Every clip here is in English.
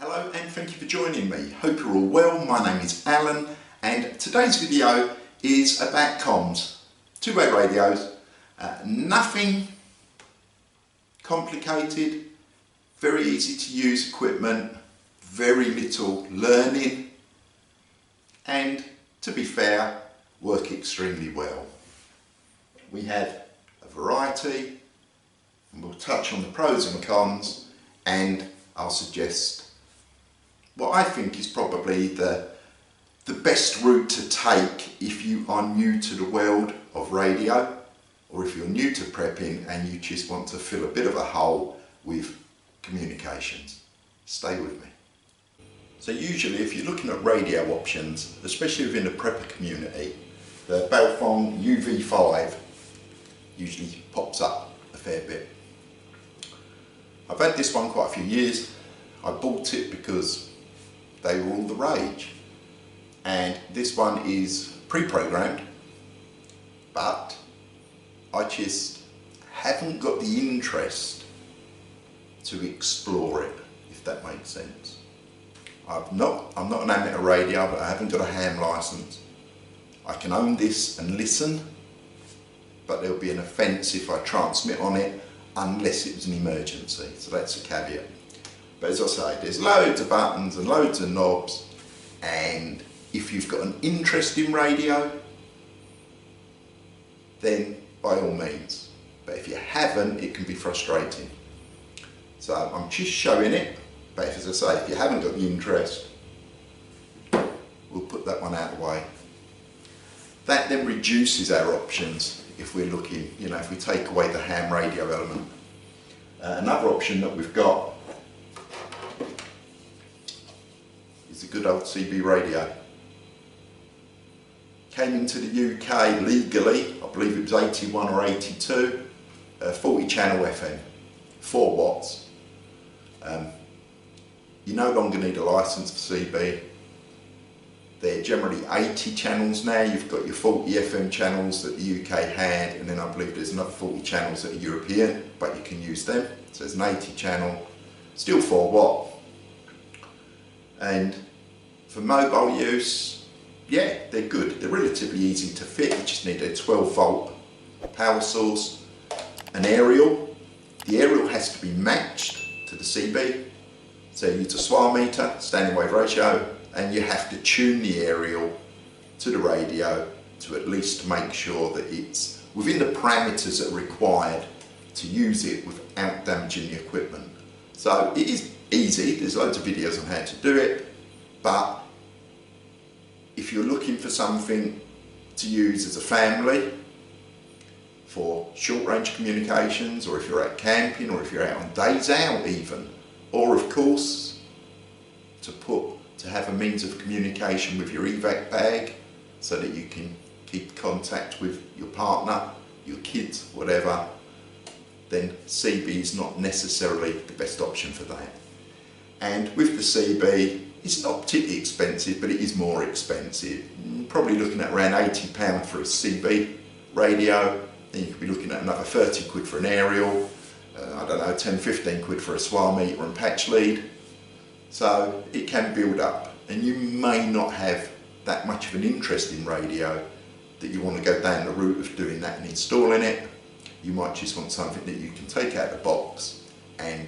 Hello and thank you for joining me. Hope you're all well. My name is Alan and today's video is about comms. Two-way radios, nothing complicated, very easy to use equipment, very little learning and, to be fair, work extremely well. We have a variety and we'll touch on the pros and cons, and I'll suggest what I think is probably the best route to take if you are new to the world of radio, or if you're new to prepping and you just want to fill a bit of a hole with communications. Stay with me. So usually if you're looking at radio options, especially within the prepper community, the Baofeng UV5 usually pops up a fair bit. I've had this one quite a few years. I bought it because they were all the rage, and this one is pre-programmed, but I just haven't got the interest to explore it, if that makes sense. I'm not an amateur radio, but I haven't got a ham license. I can own this and listen, but there'll be an offence if I transmit on it unless it was an emergency, so that's a caveat. But as I say, there's loads of buttons and loads of knobs, and if you've got an interest in radio, then by all means. But if you haven't, it can be frustrating. So I'm just showing it, but as I say, if you haven't got the interest, we'll put that one out of the way. That then reduces our options if we're looking, if we take away the ham radio element. Another option that we've got is a good old CB radio. Came into the UK legally, I believe it was 81 or 82, 40 channel FM, 4 watts. You no longer need a license for CB. They're generally 80 channels now. You've got your 40 FM channels that the UK had, and then I believe there's another 40 channels that are European, but you can use them. So there's an 80 channel, still 4 watt. And for mobile use, yeah, they're good. They're relatively easy to fit. You just need a 12 volt power source, an aerial. The aerial has to be matched to the CB. So you use a SWR meter, standing wave ratio, and you have to tune the aerial to the radio to at least make sure that it's within the parameters that are required to use it without damaging the equipment. So it is easy, there's loads of videos on how to do it, but if you're looking for something to use as a family for short range communications, or if you're out camping, or if you're out on days out even, or of course to have a means of communication with your evac bag so that you can keep contact with your partner, your kids, whatever, then CB is not necessarily the best option for that. And with the CB, it's not particularly expensive, but it is more expensive. You're probably looking at around £80 for a CB radio, then you could be looking at another 30 quid for an aerial, I don't know, 10, 15 quid for a SWR meter and patch lead. So it can build up, and you may not have that much of an interest in radio that you want to go down the route of doing that and installing it. You might just want something that you can take out of the box and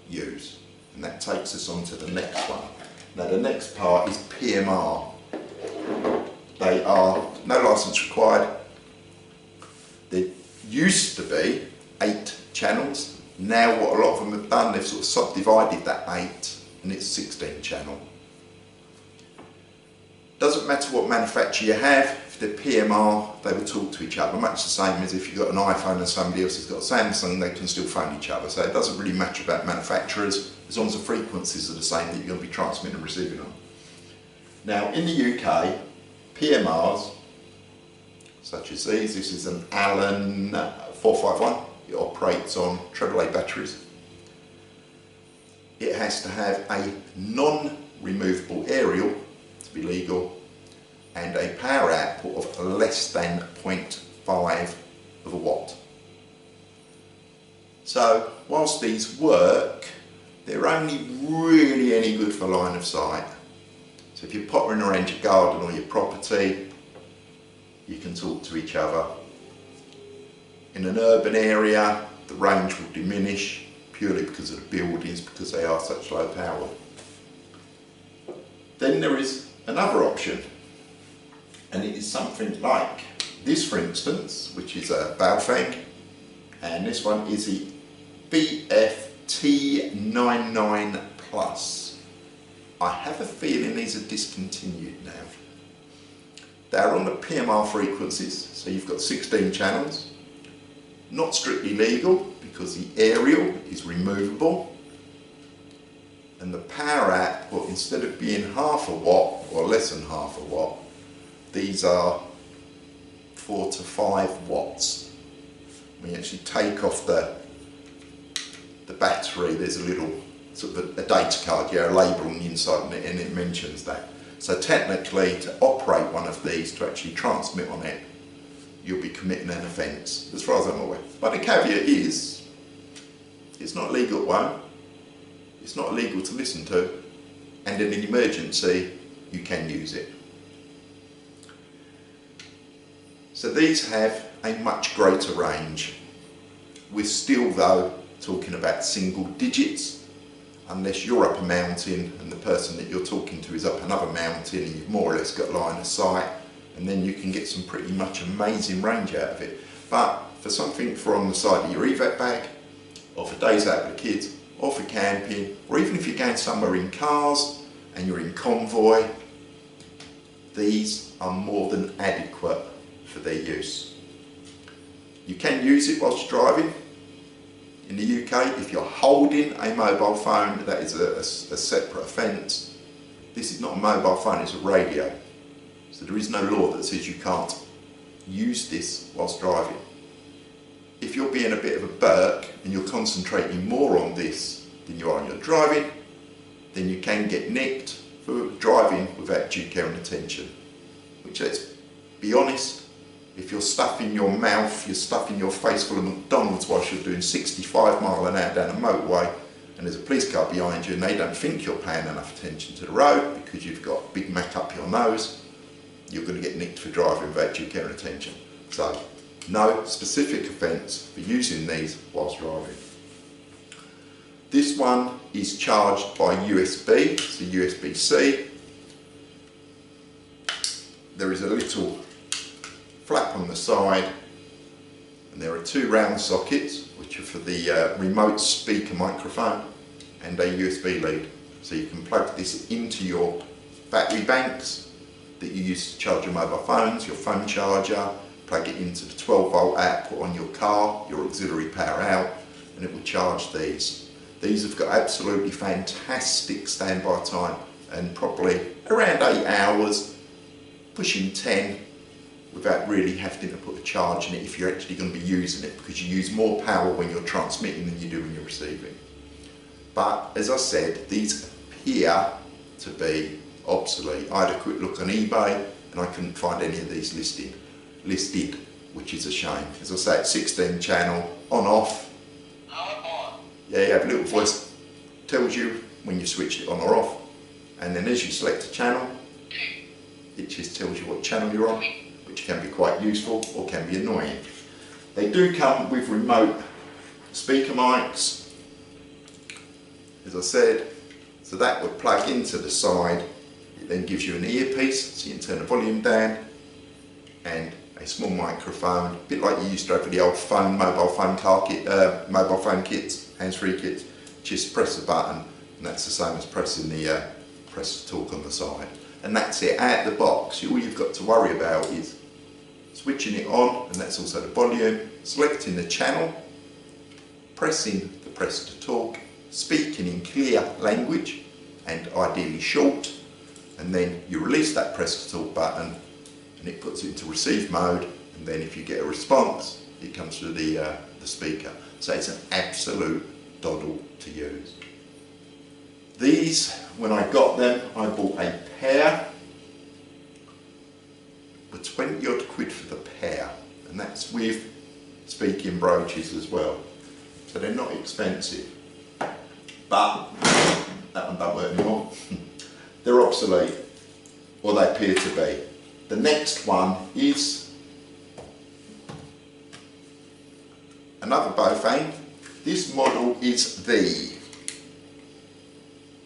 use. And that takes us on to the next one. Now the next part is PMR. They are no license required. There used to be 8 channels. Now what a lot of them have done, they've sort of subdivided that 8 and it's 16 channel. Doesn't matter what manufacturer you have, if they're PMR, they will talk to each other, much the same as if you've got an iPhone and somebody else has got a Samsung, they can still phone each other. So it doesn't really matter about manufacturers, as long as the frequencies are the same that you're going to be transmitting and receiving on. Now in the UK, PMRs, such as these, this is an Allen 451, it operates on AAA batteries. It has to have a non-removable aerial to be legal, and a power output of less than 0.5 of a watt. So whilst these work, they're only really any good for line of sight. So if you're pottering around your garden or your property, you can talk to each other. In an urban area, the range will diminish purely because of the buildings, because they are such low power. Then there is another option, and it is something like this, for instance, which is a Baofeng, and this one is the BFT 99+. I have a feeling these are discontinued now. They're on the PMR frequencies, so you've got 16 channels. Not strictly legal because the aerial is removable, and the power output, instead of being half a watt or less than half a watt, these are 4 to 5 watts. When you actually take off the battery, there's a little sort of a data card, a label on the inside, and it mentions that. So technically, to operate one of these, to actually transmit on it, you'll be committing an offence, as far as I'm aware. But the caveat is, it's not legal at home, it's not illegal to listen to, and in an emergency, you can use it. So these have a much greater range. We're still, though, talking about single digits, unless you're up a mountain and the person that you're talking to is up another mountain and you've more or less got line of sight, and then you can get some pretty much amazing range out of it. But for something for on the side of your evac bag, or for days out with the kids, or for camping, or even if you're going somewhere in cars and you're in convoy, these are more than adequate for their use. You can use it whilst driving. In the UK, if you're holding a mobile phone, that is a separate offence. This is not a mobile phone, it's a radio. So there is no law that says you can't use this whilst driving. If you're being a bit of a Burke and you're concentrating more on this than you are on your driving, then you can get nicked for driving without due care and attention. Which, let's be honest, if you're stuffing your mouth, you're stuffing your face full of McDonald's whilst you're doing 65 miles an hour down a motorway, and there's a police car behind you and they don't think you're paying enough attention to the road because you've got Big Mac up your nose, you're going to get nicked for driving without due care and attention. So, no specific offence for using these whilst driving. This one is charged by USB, so USB-C. There is a little flap on the side, and there are 2 round sockets which are for the remote speaker microphone and a USB lead. So you can plug this into your battery banks that you use to charge your mobile phones, your phone charger, plug it into the 12 volt output on your car, your auxiliary power out, and it will charge these. These have got absolutely fantastic standby time, and probably around 8 hours, pushing 10, without really having to put a charge in it if you're actually going to be using it, because you use more power when you're transmitting than you do when you're receiving. But as I said, these appear to be obsolete. I had a quick look on eBay and I couldn't find any of these listed, which is a shame. As I say, it's 16 channel, on off. Yeah, you have a little voice, tells you when you switch it on or off, and then as you select a channel, it just tells you what channel you're on, which can be quite useful or can be annoying. They do come with remote speaker mics, as I said, so that would plug into the side. It then gives you an earpiece, so you can turn the volume down, and a small microphone, a bit like you used to have for the old phone, mobile phone kits, hands-free kits. Just press the button, and that's the same as pressing the press to talk on the side. And that's it, out the box. All you've got to worry about is switching it on, and that's also the volume, selecting the channel, pressing the press to talk, speaking in clear language, and ideally short, and then you release that press to talk button, and it puts it into receive mode, and then if you get a response, it comes through the speaker. So it's an absolute doddle to use. These, when I got them, I bought a pair, were 20 odd quid for the pair, and that's with speaking brooches as well. So they're not expensive. but that one don't work anymore. They're obsolete, or they appear to be. The next one is another Baofeng. This model is the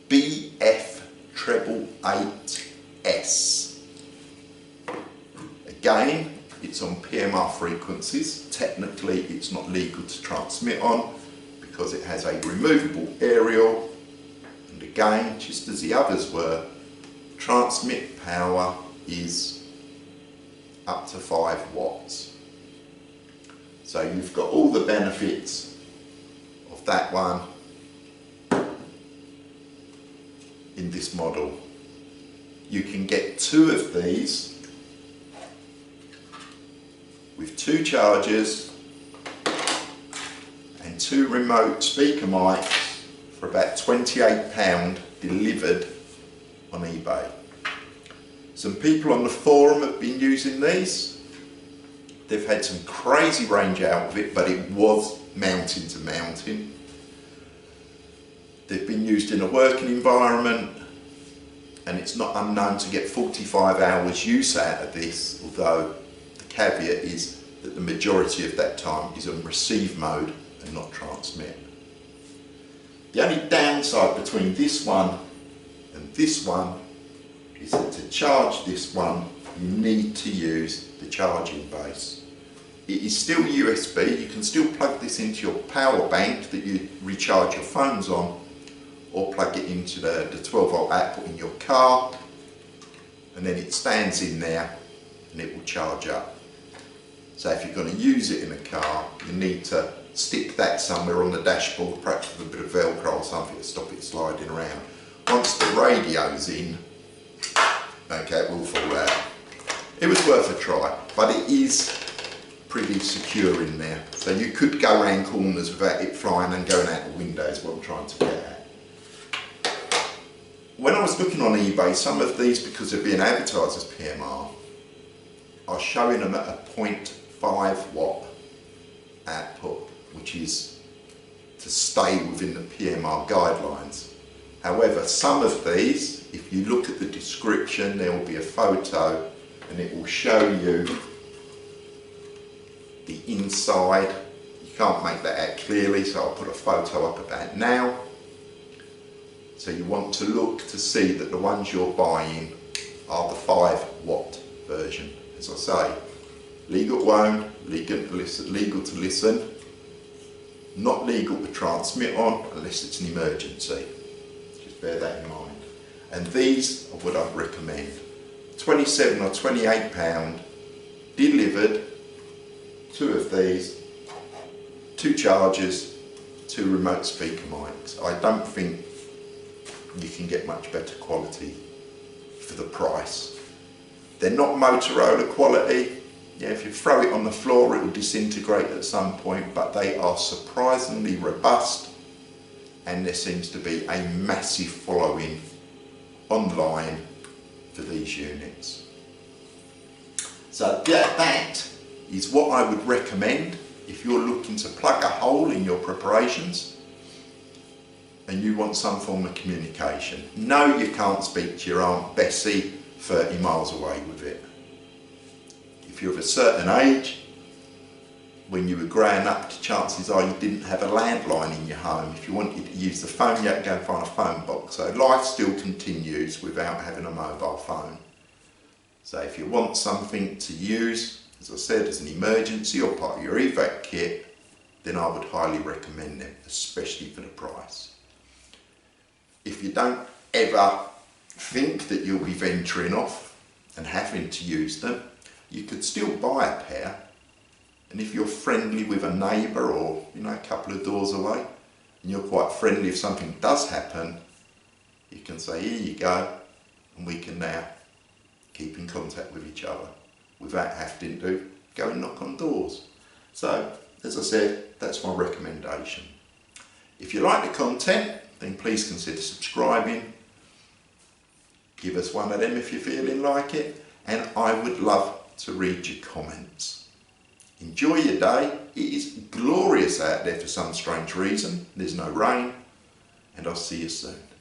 BF Triple 8s. Again, it's on PMR frequencies. Technically, it's not legal to transmit on because it has a removable aerial. And again, just as the others were, transmit power is up to 5 watts. So you've got all the benefits of that one in this model. You can get 2 of these with 2 chargers and 2 remote speaker mics for about £28 delivered on eBay. Some people on the forum have been using these. They've had some crazy range out of it, but it was mountain to mountain. They've been used in a working environment, and it's not unknown to get 45 hours use out of this, although the caveat is that the majority of that time is on receive mode and not transmit. The only downside between this one and this one is that to charge this one you need to use the charging base. It is still USB. You can still plug this into your power bank that you recharge your phones on, or plug it into the 12 volt output in your car, and then it stands in there and it will charge up. So if you're going to use it in a car, you need to stick that somewhere on the dashboard, perhaps with a bit of Velcro or something to stop it sliding around. Once the radio's in, okay, it will fall out. It was worth a try, but it is pretty secure in there. So you could go around corners without it flying and going out the window is what I'm trying to get at. When I was looking on eBay, some of these, because they're being advertised as PMR, are showing them at a 0.5 watt output, which is to stay within the PMR guidelines. However, some of these, if you look at the description, there will be a photo and it will show you the inside. You can't make that out clearly, so I'll put a photo up of that now. So you want to look to see that the ones you're buying are the 5 watt version. As I say, legal to own, legal to listen, not legal to transmit on unless it's an emergency. Just bear that in mind. And these are what I'd recommend. 27 or 28 pound delivered, 2 of these, 2 chargers, 2 remote speaker mics. I don't think you can get much better quality for the price. They're not Motorola quality. Yeah, if you throw it on the floor it will disintegrate at some point, but they are surprisingly robust, and there seems to be a massive following online for these units. So that is what I would recommend if you're looking to plug a hole in your preparations and you want some form of communication. No, you can't speak to your Aunt Bessie 30 miles away with it. If you're of a certain age, when you were growing up, the chances are you didn't have a landline in your home. If you wanted to use the phone, you had to go and find a phone box. So life still continues without having a mobile phone. So if you want something to use, as I said, as an emergency or part of your evac kit, then I would highly recommend them, especially for the price. If you don't ever think that you'll be venturing off and having to use them, you could still buy a pair, and if you're friendly with a neighbour or a couple of doors away, and you're quite friendly, if something does happen, you can say, here you go, and we can now keep in contact with each other without having to go and knock on doors. So, as I said, that's my recommendation. If you like the content, then please consider subscribing. Give us one of them if you're feeling like it, and I would love to read your comments. Enjoy your day. It is glorious out there for some strange reason. There's no rain, and I'll see you soon.